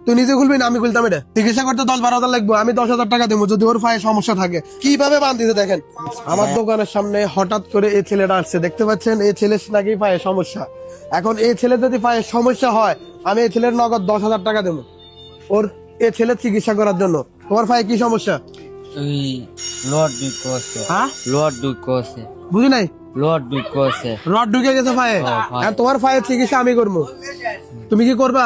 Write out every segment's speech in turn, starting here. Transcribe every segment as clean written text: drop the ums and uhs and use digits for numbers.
তুই নিজে খুলবি না আমি খুলতাম এটা? চিকিৎসা করতে 10-12 হাজার লাগবে, আমি 10,000 টাকা দেবো যদি ওর পায়ে সমস্যা থাকে। কিভাবে বান্ধিতে দেখেন। আমার দোকানের সামনে হঠাৎ করে এই ছেলেটা আসছে, দেখতে পাচ্ছেন? এই ছেলের নাকি পায়ে সমস্যা। এখন এই ছেলে যদি পায়ে সমস্যা হয়, আমি এই ছেলের নগদ 10,000 টাকা দেবো ওর এই ছেলের চিকিৎসা করার জন্য। তোমার পায়ে কি সমস্যা? ওই লোড দুঃখ আছে। হ্যাঁ, লোড দুঃখ আছে। বুঝি নাই? লোড দুঃখ আছে। রড ঢুকে গেছে পায়ে। পায়ে। আর তোমার পায়ের চিকিৎসা আমি করবো, তুমি কি করবা?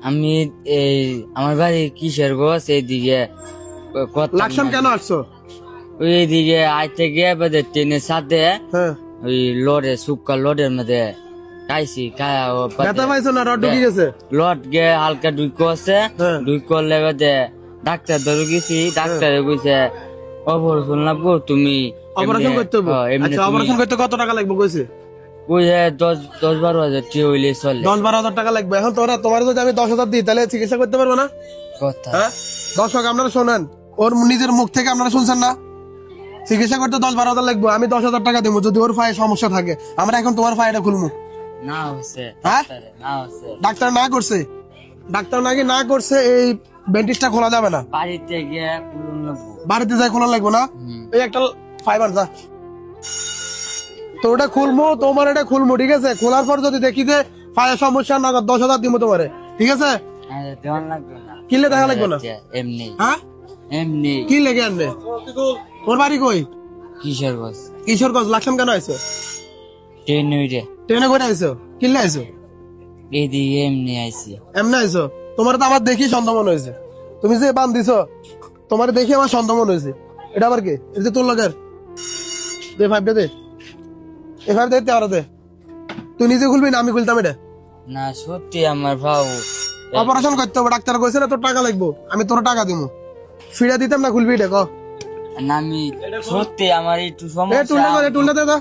আমি এই আমার বাড়ি কিসের গোছ এইদিকে লাকসাম কেন আসছো? ওইদিকে আইতে গিয়ে বাদে ট্রেনের সাথে হ্যাঁ, ওই লোডে সুপকা লোডের মধ্যে খাইছি ব্যথা পাইছো না? রড ঢুকে গেছে। লোড গে হালকা দুঃখ আছে। হ্যাঁ। দুঃখ করলে বাদে ডাক্তার ধরে গেছি, ডাক্তারে কইছে অপারেশন লাগবো তুমি। অপারেশন করতে হবে? আচ্ছা, অপারেশন করতে কত টাকা লাগবে কইছে? ওই 10-12 হাজার টি হইলে চলে। 10-12 হাজার টাকা লাগবে। এখন তোমার যদি আমি 10,000 দিই তাহলে চিকিৎসা করতে পারবো না? কথা হ্যাঁ, দর্শক আপনারা শোনেন, ওর নিজের মুখ থেকে আপনারা শুনছেন না? চিকিৎসা করতে 10-12 হাজার লাগবে, আমি 10,000 টাকা দেবো যদি ওর পায়ে সমস্যা থাকে। আমরা এখন তোমার পায়েটা খুলবো। না হচ্ছে। হ্যাঁ? না হচ্ছে। ডাক্তার না করছে, ডাক্তার নাকি না করছে এই ব্যান্ডেজটা খোলা যাবে না। বাড়িতে গিয়ে পুরো নেবো। বাড়িতে যাই খোলা লাগবে না? এই একটা ফাইবার যা তো ওটা খুলবো, তোমার এটা খুলবো, ঠিক আছে? খোলার পর যদি দেখি যে পায়ে সমস্যা, নগদ 10,000 দিব তোমারে, ঠিক আছে? দেওয়ান লাগবে না। কিনলে দেখা লাগবে না? এমনি হ্যাঁ, এমনি। কি লেগে আনবে? তোর বাড়ি কই? কিসের বস? কিশোরগঞ্জ। লাকসাম কেন আইছো? ট্রেন উইরে ট্রেনে করে আইছো? কিনলে আইছো? এইদিকে এমনি আইছি। এমনি আইছো? তোমার তো আমার দেখি সন্দেহ মনে হয়েছে, তুমি যে বান দিছো তোমার দেখি আমার সন্দেহ মনে হয়েছে। এটা আবার কি? এটা যে তোর লগের দে, ফাইভটা দে, এই ফাইভ দে, আর দে। তুই নিজে খুলবি না আমি খুলতাম এটা? না সত্যি আমার ভাও অপারেশন করতে হবে, ডাক্তার কইছে না তোর টাকা লাগবে, আমি তোর টাকা দিব। ফিরা দিতাম না, খুলবি এটা ক? না আমি সত্যি আমার একটু এ টুলটা সমস্যা। করে, টুলটা দে তো।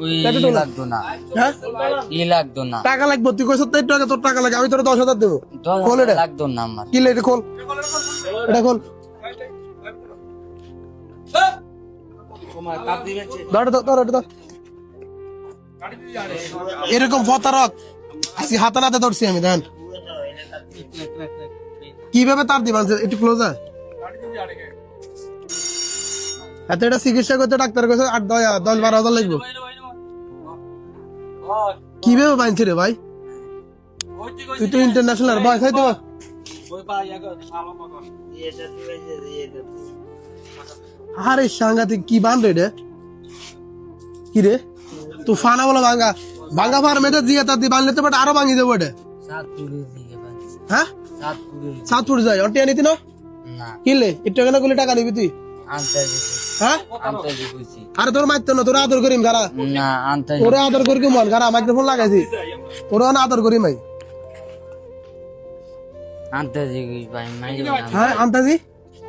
ওই এটা টুলা। লাগতো না। হ্যাঁ, লাগতো না। টাকা লাগবে, তুই কইছ তাই টাকা, তোর টাকা লাগে, আমি তোর 10,000 দেবো। খোল এটা। লাগতো না আমার। কি লে, এটা খোল, এটা খোল। ধর, ধর, ধর, ধর। এরকম প্রতারক আজকে হাতে নাতে ধরছি আমি, দেন কিভাবে তার দিবেন। একটু ক্লোজ হয় এত, এটা চিকিৎসা করতে ডাক্তার কাছে 10-12 হাজার লাগবে। কিভাবে বানছি রে ভাই? তুই তো ইন্টারন্যাশনাল বয়, তাই তো? আরে সাংঘাতিক, কি বান রে? কি রে তুই ফানা বলো ভাঙ্গা ভাঙ্গা ফার্মেটে দিয়ে তার দিয়ে বানলে তো বাট আরো ভাঙি দেবো এটা। হ্যাঁ, সাতপুর যাই অন্টিয়া নিতি না? না কিনলে একটু কেন করলে টাকা নিবি তুই? আনতে হ্যাঁ, আনতে দিছি। আরে তোর মারতো না, তোর আদর করিম গারা, না আনতে তোরে আদর করি মন গারা, মাইক্রোফোন লাগাইছি, তোর আদর করি মাই। আনতে দিবি ভাই মাইরে না। হ্যাঁ, আন্তাজি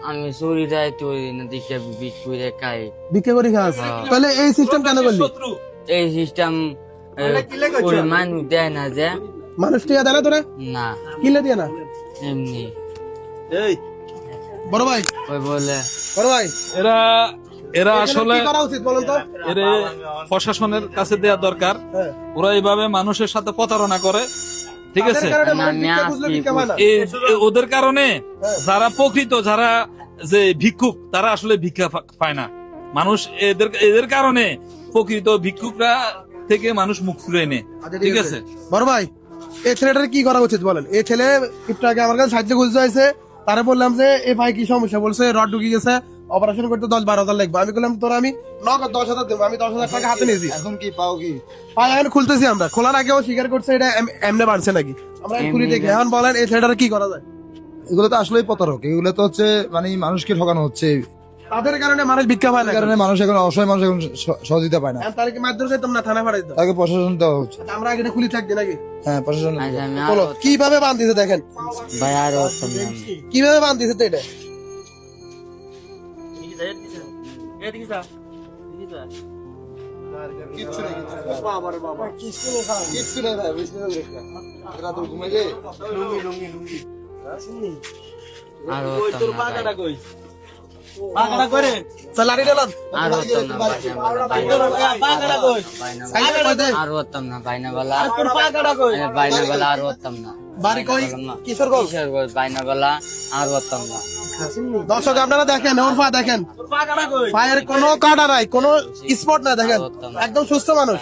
আমি শরীরে তো না দেখে বিক করে খাই। বিক্রি করি খাস, তাহলে এই সিস্টেম কেন করলি? এই সিস্টেম করে মানুষ দেয় না যে। মানুষ টিয়া দেয় না তোরে? না কিনলে দিয়ে না? এমনি বড় ভাই, ওই বলে বড় ভাই, এরা এরা এখানে আসলে কি করা উচিত বলুন তো? এর প্রশাসনের কাছে দেয়া দরকার। হ্যাঁ, ওরা এইভাবে মানুষের সাথে প্রতারণা করে, ঠিক আছে? তাদের কারণে মানুষ আমি ভিক্ষা খুঁজলে আসছি ভিক্ষা পায় না। ওদের কারণে যারা প্রকৃত, যারা যে ভিক্ষুক, তারা আসলে ভিক্ষা পায় না। মানুষ এদের কারণে প্রকৃত ভিক্ষুকরা থেকে মানুষ মুখ ফিরে নেয়, ঠিক আছে? বড় ভাই, এই ছেলেটার কি করা উচিত বলেন? এই ছেলে একটু আগে আমার কাছে সাহায্য খুঁজতে হয়েছে, তারা বললাম যে এ ভাই কি সমস্যা, বলছে রড ঢুকে গেছে, অপারেশন করতে 10-12 হাজার লাগবে। আমি বললাম তোর আমি নগদ 10,000 দেবো, আমি 10,000 টাকা হাতে নিয়েছি। এখন কি পাও কি? পাই এখন খুলতেছি আমরা, খোলার আগেও স্বীকার করছে এটা এমনি বাড়ছে নাকি, আমরা খুলি দেখি। এখন বলেন এই ছেলেটার কি করা যায়? এগুলো তো আসলেই প্রতারক, এগুলো তো হচ্ছে মানে মানুষকে ঠকানো হচ্ছে। তাদের কারণে মানুষ ভিক্ষা পায় না, এই কারণে মানুষ এখন অসহায়, মানুষ এখন সহযোগিতা পায় না। তার কি মারধর করতাম না, থানা ফাড়াই দিতাম। তাকে প্রশাসন দেওয়া হচ্ছে। আমরা আগে এটা খুলি থাকছি নাকি? হ্যাঁ, প্রশাসন। আজ আমি বলো কিভাবে বান্ধিছে দেখেন, ভাই আরো হতাম না। কিভাবে বান্ধিছে তো এটা। আরো হতাম না ভাই। লাড়ি ডালান আরো হতাম না ভাই। সাইকেল কই দে। আরো হতাম না বাইনা বেলা। বাইনা বেলা আরো হতাম না। বাড়ি কই কিশোরগঞ্জ। কিশোরগঞ্জ বাইনা গলা আর বলতাম না। দর্শক আপনারা দেখেন ওর পা দেখেন, পায়ের কোনো কাটা নাই, কোনো স্পট না, দেখেন একদম সুস্থ মানুষ।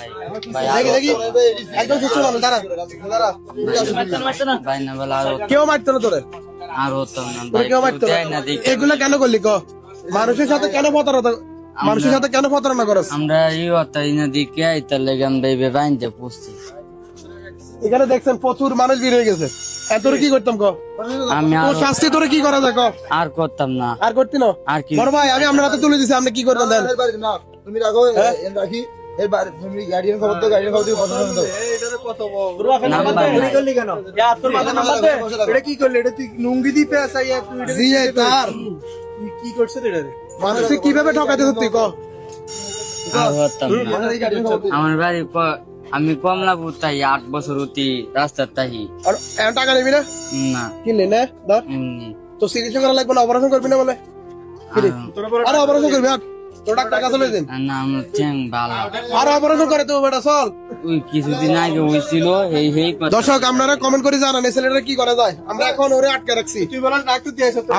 দেখি দেখি একদম সুস্থ মানুষ। দাঁড়া বাইনা গলা কেউ মারতো না তোরে, আর বলতাম না তোরে কেউ মারতো না। দেয় না দেখি। এগুলো কেন করলি ক? মানুষের সাথে কেন প্রতারণা করছ? আমরা এই অতাই না দিকে আইতার লেগে আমরা এই বাইনতে পুষছি। এখানে দেখছেন প্রচুর মানুষ বের হয়ে গেছে। তোরে কি করতাম ক? আমি তোর শাস্তি তোরে কি করা যায় ক? আর করতাম না। আর করতি না? আর কি বড় ভাই আমি আপনার হাতে তুলে দিছি, আপনি কি করবেন দেন? না তুমি রাখো রাখি এর বাইরে তুমি গার্ডিয়ান খবর দাও, গার্ডিয়ান খবর দিয়ে কথা শুনতে দাও। জি, এই তার মানুষে কিভাবে ঠকাইতে তুই ক? আর করতাম না। আমার বাড়ি আমি কমলাপুর তাই 8 বছর অতি রাস্তার তাহি আর এখন টাকা নিবি না? না কিনলি না ধর, এমনি তো চিকিৎসা করা লাগবে না, অপারেশন করবি না বলে? আরে অপারেশন করবি, আর তোর ডাক্তার কাছে লই দিন। না আমার ঠ্যাং ভালো। আর অপারেশন করে তো বেটা চল। ওই কিছুদিন আগে হয়েছিল এই কথা। দর্শক আপনারা কমেন্ট করে জানান এই ছেলেটা কি করা যায়। আমরা এখন ওরে আটকে রাখছি।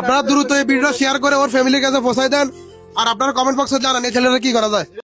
আপনারা দ্রুত এই ভিডিও শেয়ার করে ওর ফ্যামিলির কাছে পৌঁছায় দেন, আর আপনারা কমেন্ট বক্সে জানান এই ছেলেটা কি করা যায়।